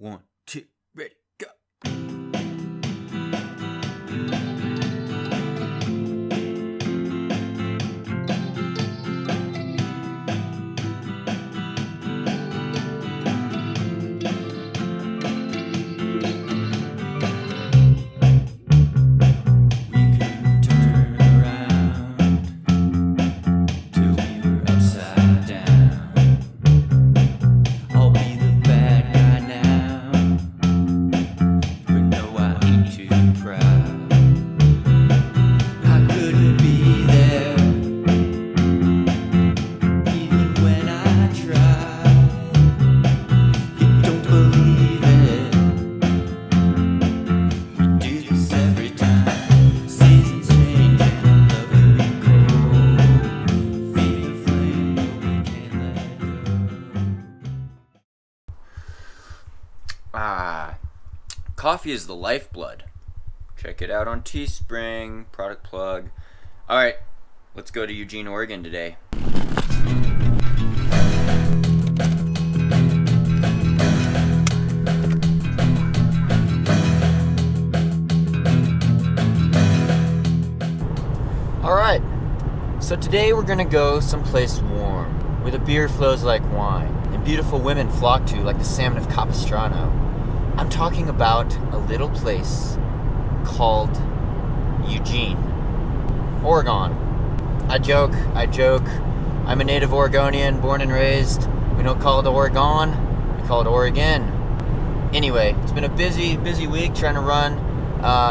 1, 2, ready, go. Coffee is the lifeblood. Check it out on Teespring, product plug. Alright, let's go to Eugene, Oregon today. Alright, so today we're gonna go someplace warm, where the beer flows like wine, and beautiful women flock to like the salmon of Capistrano. I'm talking about a little place called Eugene, Oregon. I joke. I'm a native Oregonian, born and raised. We don't call it Oregon, we call it Oregon. Anyway, it's been a busy week trying to run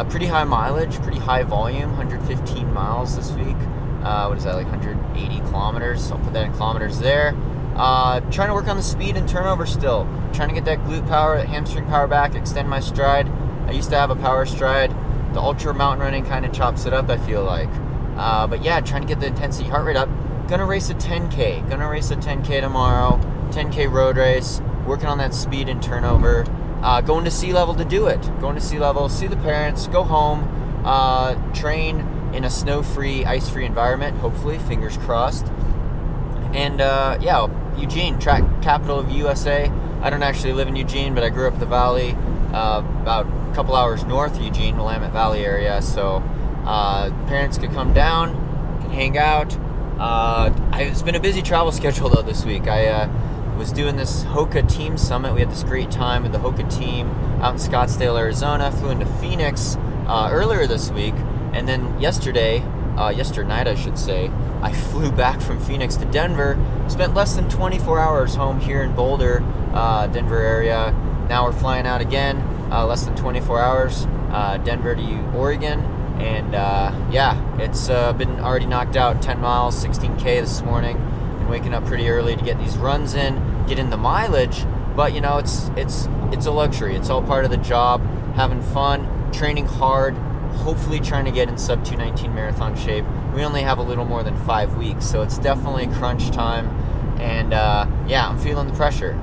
pretty high mileage, pretty high volume, 115 miles this week. What is that, like 180 kilometers? I'll put that in kilometers there. Trying to work on the speed and turnover still. Trying to get that glute power, that hamstring power back, extend my stride. I used to have a power stride. The ultra mountain running kind of chops it up, I feel like. But yeah, trying to get the intensity, heart rate up. Gonna race a 10K. Gonna race a 10K tomorrow. 10K road race. Working on that speed and turnover. Going to sea level to do it. Going to sea level, see the parents, go home, train in a snow-free, ice-free environment, hopefully, fingers crossed. And yeah, Eugene, track capital of USA. I don't actually live in Eugene, but I grew up in the valley, about a couple hours north of Eugene, Willamette Valley area. So parents could come down, can hang out. It's been a busy travel schedule though this week. I was doing this Hoka team summit. We had this great time with the Hoka team out in Scottsdale, Arizona. Flew into Phoenix earlier this week, and then yesterday night I should say, I flew back from Phoenix to Denver, spent less than 24 hours home here in Boulder, Denver area. Now we're flying out again, less than 24 hours, Denver to Oregon, and yeah, it's been already knocked out 10 miles, 16K this morning. Been waking up pretty early to get these runs in, get in the mileage, but you know, it's a luxury. It's all part of the job, having fun, training hard, hopefully trying to get in sub 219 marathon shape. We only have a little more than 5 weeks, so it's definitely crunch time. And yeah, I'm feeling the pressure.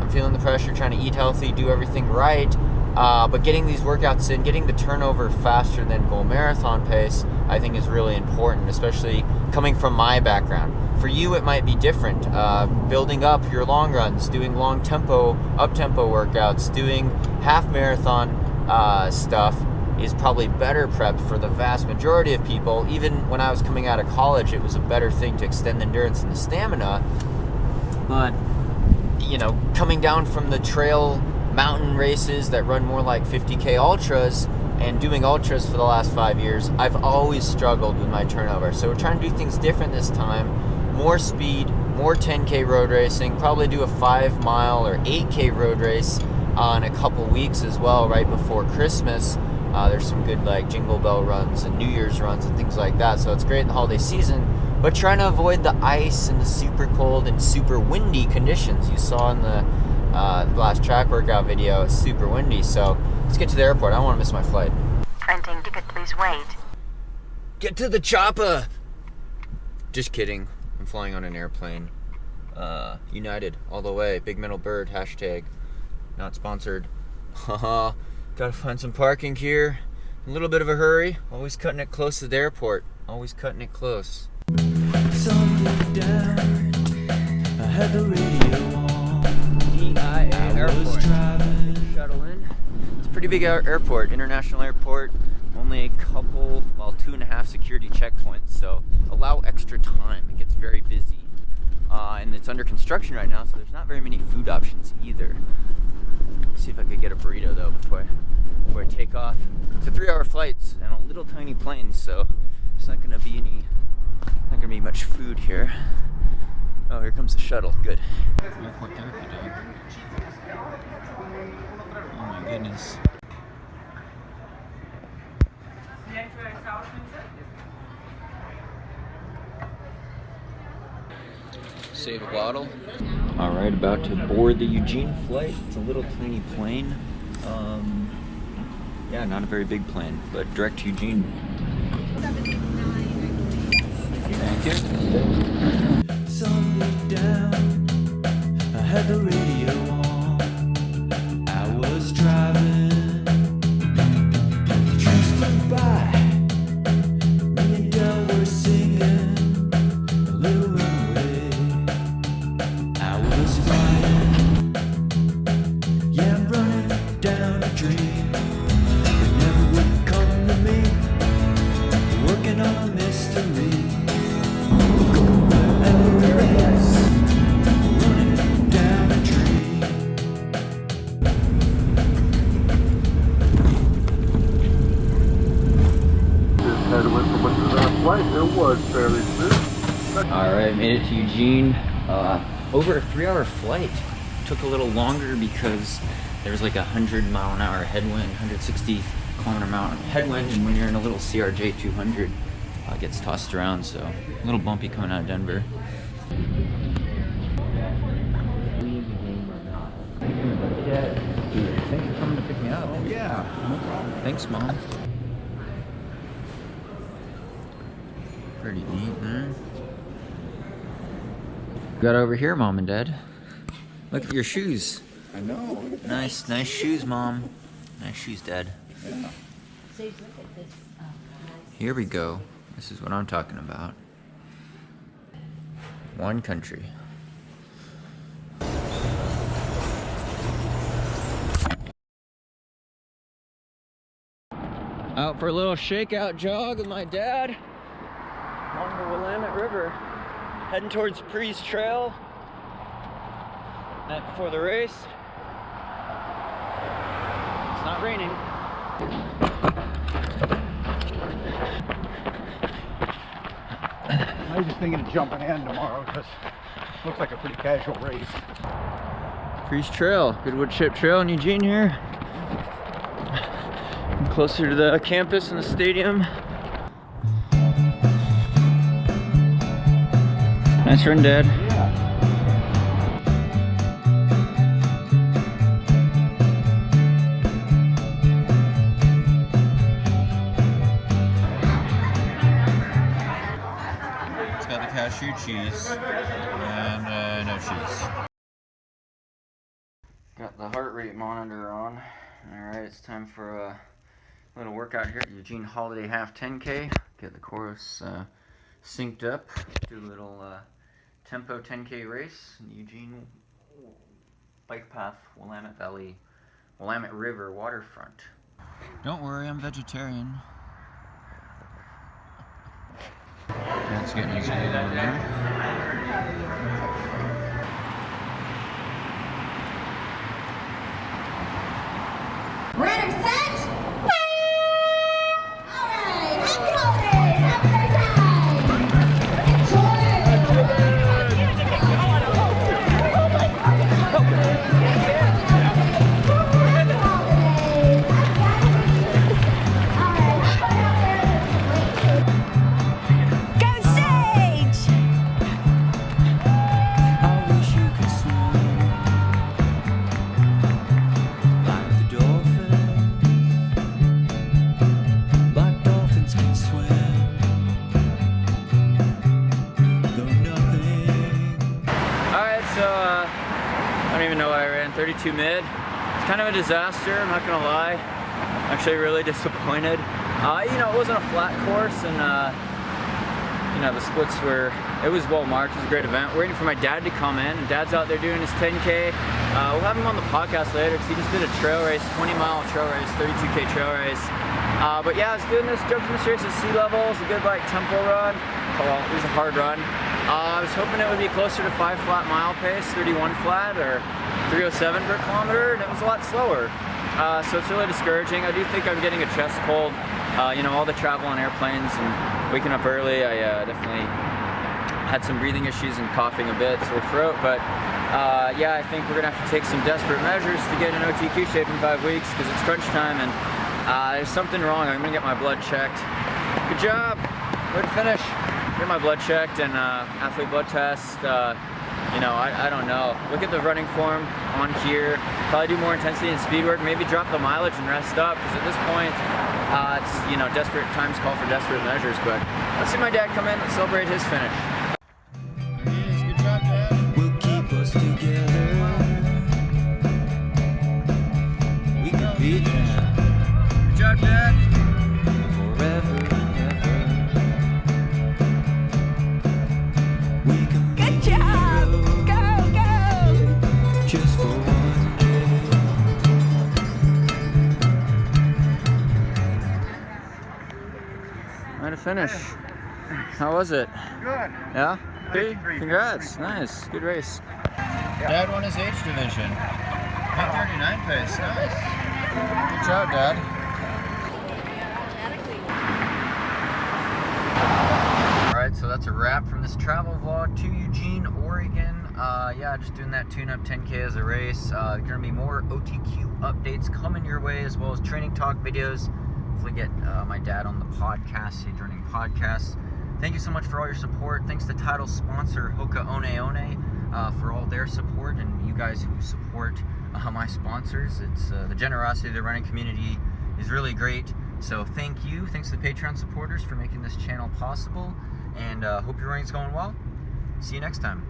Trying to eat healthy, do everything right. But getting these workouts in, getting the turnover faster than goal marathon pace, I think is really important, especially coming from my background. For you, it might be different. Building up your long runs, doing long tempo, up-tempo workouts, doing half marathon stuff is probably better prepped for the vast majority of people. Even when I was coming out of college, it was a better thing to extend the endurance and the stamina. But, you know, coming down from the trail mountain races that run more like 50K ultras and doing ultras for the last 5 years, I've always struggled with my turnover. So we're trying to do things different this time. More speed, more 10K road racing, probably do a 5 mile or 8K road race in a couple weeks as well, right before Christmas. There's some good like Jingle Bell runs and New Year's runs and things like that, so it's great in the holiday season, but trying to avoid the ice and the super cold and super windy conditions you saw in the last track workout video. It's super windy, so let's get to the airport. I don't want to miss my flight. Printing ticket, please wait. Get to the chopper! Just kidding, I'm flying on an airplane. United, all the way, Big Metal Bird, hashtag, not sponsored. Haha. Gotta find some parking here. A little bit of a hurry. Always cutting it close to the airport. Always cutting it close. Down, I had the radio on. airport. Shuttle in. It's a pretty big airport, international airport. Only a couple, well, 2.5 security checkpoints, so allow extra time. It gets very busy. And it's under construction right now, so there's not very many food options either. Let's see if I could get a burrito though before I take off. It's a 3-hour flight and a little tiny plane, so there's not gonna be much food here. Oh, here comes the shuttle. Good. Airport therapy dog. Oh my goodness. Save a bottle. All right, about to board the Eugene flight. It's a little tiny plane. Yeah, not a very big plane, but direct to Eugene. Thank you. Sunlit down, I had the radio on. I was driving, trains flew by. Me and Del were singing a little runaway. I was flying, yeah, I'm running down a dream that never would come to me. Working on a mystery. It was fairly smooth. Alright, made it to Eugene. Over a 3-hour flight. Took a little longer because there was like a 100-mile-an-hour headwind, 160-kilometer-an-hour headwind, and when you're in a little CRJ 200, it gets tossed around, so a little bumpy coming out of Denver. Thanks for coming to pick me up. Oh yeah, no problem. Thanks, Mom. Pretty neat, huh? Got over here, Mom and Dad. Look at your shoes. I know. Nice shoes, Mom. Nice shoes, Dad. Yeah. Here we go. This is what I'm talking about. One country. Out for a little shakeout jog with my dad along the Willamette River, heading towards Pre's Trail. Night before the race. It's not raining. I was just thinking of jumping in tomorrow because it looks like a pretty casual race. Pre's Trail, Goodwood Ship Trail in Eugene here. Closer to the campus and the stadium. Nice run, Dad. Yeah. It's got the cashew cheese and no cheese. Got the heart rate monitor on. Alright, it's time for a little workout here at Eugene Holiday Half 10K. Get the chorus synced up. Do a little tempo 10K race in Eugene bike path, Willamette Valley, Willamette River waterfront. Don't worry, I'm vegetarian. That's getting used to it over there. Runner set! Alright, happy holidays! Have a great time! Go stage! I wish you could swim like the dolphins, like dolphins can swim, though nothing. Alright, so I don't even know why I ran 32 mid. It's kind of a disaster, I'm not gonna lie. I'm actually really disappointed. You know, it wasn't a flat course, and you know, the splits were, it was well marked. It was a great event. We're waiting for my dad to come in, and Dad's out there doing his 10K. We'll have him on the podcast later because he just did a trail race, 20-mile trail race, 32K trail race. But yeah, I was doing this, jumping this race at sea level. It was a good like tempo run. Well, it was a hard run. I was hoping it would be closer to 5 flat mile pace, 31 flat, or 307 per kilometer, and it was a lot slower. So it's really discouraging. I do think I'm getting a chest cold. You know, all the travel on airplanes and waking up early, I definitely had some breathing issues and coughing a bit, sore throat. But yeah, I think we're gonna have to take some desperate measures to get in OTQ shape in 5 weeks because it's crunch time and there's something wrong. I'm gonna get my blood checked. Good job. Way to finish. Get my blood checked and athlete blood test. You know, I don't know. Look at the running form on here. Probably do more intensity and speed work. Maybe drop the mileage and rest up because at this point, it's, you know, desperate times call for desperate measures. But let's see my dad come in and celebrate his finish. There he is. Good job, Dad. will keep us together. We could be there Good job, Dad. forever and ever. We can be Good job! heroes Go, go! just for one day. Way to finish. How was it? Good. Yeah? Nice streak. Congrats. Nice. Good race. Dad won his age division. 139 pace. Nice. Good job, Dad. Alright, so that's a wrap from this travel vlog to Eugene, Oregon. Yeah, just doing that tune-up 10K as a race. Gonna be more OTQ updates coming your way, as well as training talk videos. Hopefully get my dad on the podcast, Sage Running Podcast. Thank you so much for all your support. Thanks to title sponsor Hoka One One for all their support, and you guys who support my sponsors. It's the generosity of the running community is really great. So thank you. Thanks to the Patreon supporters for making this channel possible. And hope your running's going well. See you next time.